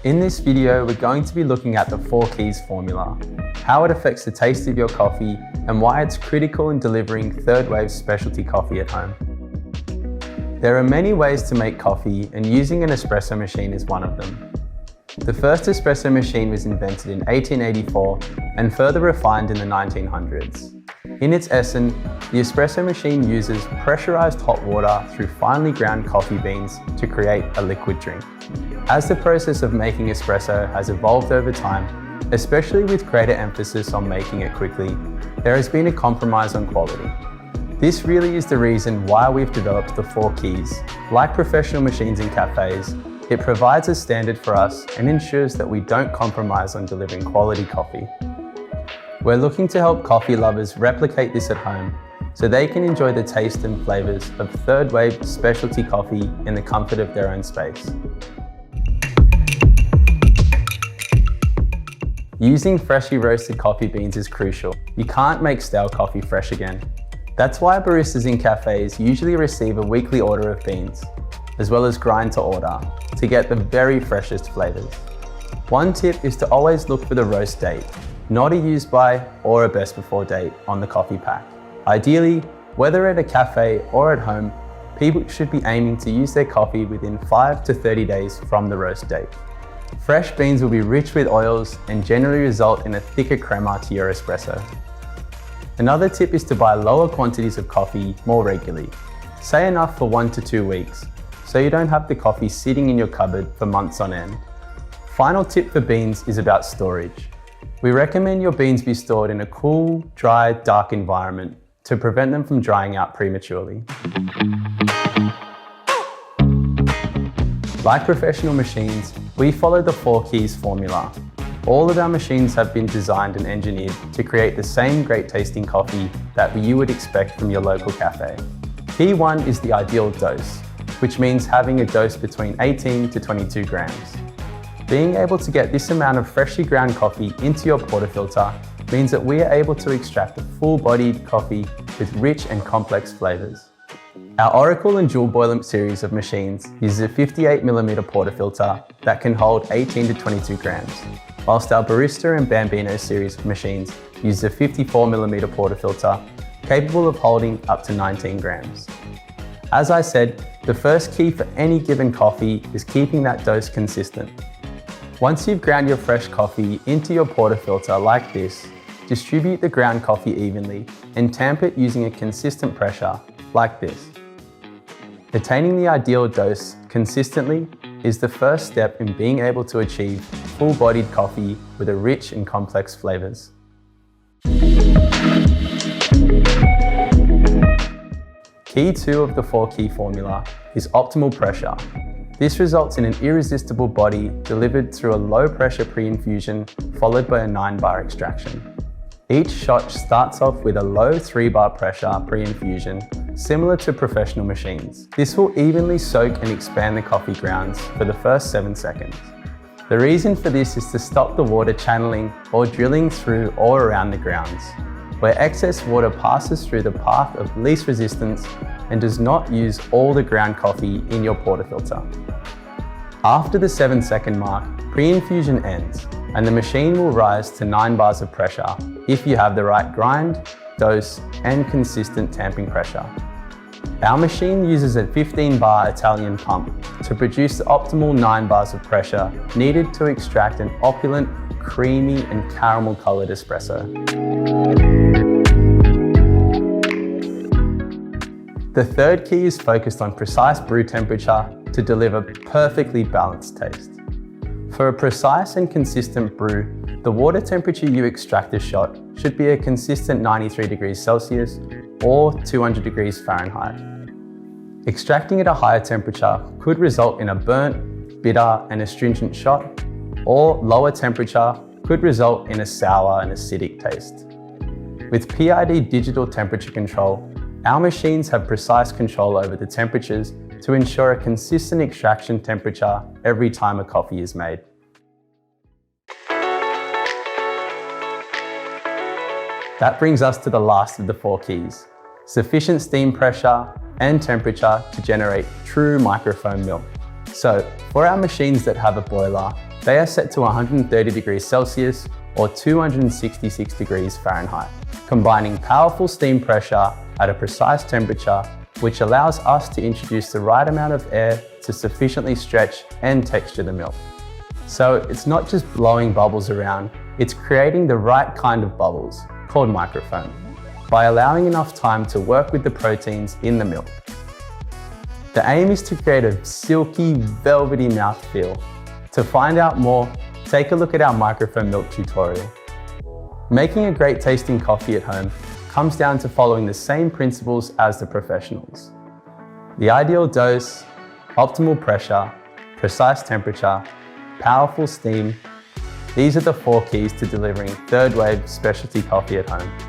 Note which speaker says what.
Speaker 1: In this video, we're going to be looking at the 4 keys formula, how it affects the taste of your coffee, and why it's critical in delivering third wave specialty coffee at home. There are many ways to make coffee, and using an espresso machine is one of them. The first espresso machine was invented in 1884 and further refined in the 1900s. In its essence, the espresso machine uses pressurized hot water through finely ground coffee beans to create a liquid drink. As the process of making espresso has evolved over time, especially with greater emphasis on making it quickly, there has been a compromise on quality. This really is the reason why we've developed the 4 keys. Like professional machines in cafes, it provides a standard for us and ensures that we don't compromise on delivering quality coffee. We're looking to help coffee lovers replicate this at home so they can enjoy the taste and flavours of third wave specialty coffee in the comfort of their own space. Using freshly roasted coffee beans is crucial. You can't make stale coffee fresh again. That's why baristas in cafes usually receive a weekly order of beans, as well as grind to order, to get the very freshest flavours. One tip is to always look for the roast date, not a use by or a best before date on the coffee pack. Ideally, whether at a cafe or at home, people should be aiming to use their coffee within 5 to 30 days from the roast date. Fresh beans will be rich with oils and generally result in a thicker crema to your espresso. Another tip is to buy lower quantities of coffee more regularly, say enough for 1 to 2 weeks, so you don't have the coffee sitting in your cupboard for months on end. Final tip for beans is about storage. We recommend your beans be stored in a cool, dry, dark environment to prevent them from drying out prematurely. Like professional machines, we follow the 4 keys formula. All of our machines have been designed and engineered to create the same great tasting coffee that you would expect from your local cafe. Key 1 is the ideal dose, which means having a dose between 18 to 22 grams. Being able to get this amount of freshly ground coffee into your portafilter means that we are able to extract a full-bodied coffee with rich and complex flavours. Our Oracle and Dual Boiler series of machines uses a 58mm portafilter that can hold 18 to 22 grams, whilst our Barista and Bambino series of machines uses a 54mm portafilter capable of holding up to 19 grams. As I said, the first key for any given coffee is keeping that dose consistent. Once you've ground your fresh coffee into your portafilter like this, distribute the ground coffee evenly and tamp it using a consistent pressure like this. Attaining the ideal dose consistently is the first step in being able to achieve full-bodied coffee with a rich and complex flavours. Key 2 of the 4 key formula is optimal pressure. This results in an irresistible body delivered through a low pressure pre-infusion followed by a 9-bar extraction. Each shot starts off with a low 3-bar pressure pre-infusion, similar to professional machines. This will evenly soak and expand the coffee grounds for the first 7 seconds. The reason for this is to stop the water channeling or drilling through or around the grounds, where excess water passes through the path of least resistance and does not use all the ground coffee in your portafilter. After the 7-second mark, pre-infusion ends and the machine will rise to 9 bars of pressure if you have the right grind, dose and consistent tamping pressure. Our machine uses a 15-bar Italian pump to produce the optimal 9 bars of pressure needed to extract an opulent, creamy and caramel-coloured espresso. The third key is focused on precise brew temperature to deliver perfectly balanced taste. For a precise and consistent brew, the water temperature you extract a shot should be a consistent 93 degrees Celsius or 200 degrees Fahrenheit. Extracting at a higher temperature could result in a burnt, bitter and astringent shot, or lower temperature could result in a sour and acidic taste. With PID digital temperature control, our machines have precise control over the temperatures to ensure a consistent extraction temperature every time a coffee is made. That brings us to the last of the 4 keys, sufficient steam pressure and temperature to generate true microfoam milk. So for our machines that have a boiler, They are set to 130 degrees Celsius or 266 degrees Fahrenheit, combining powerful steam pressure at a precise temperature, which allows us to introduce the right amount of air to sufficiently stretch and texture the milk. So it's not just blowing bubbles around, it's creating the right kind of bubbles, called microfoam, by allowing enough time to work with the proteins in the milk. The aim is to create a silky, velvety mouthfeel. To find out more, take a look at our microfoam milk tutorial. Making a great tasting coffee at home comes down to following the same principles as the professionals. The ideal dose, optimal pressure, precise temperature, powerful steam. These are the 4 keys to delivering third wave specialty coffee at home.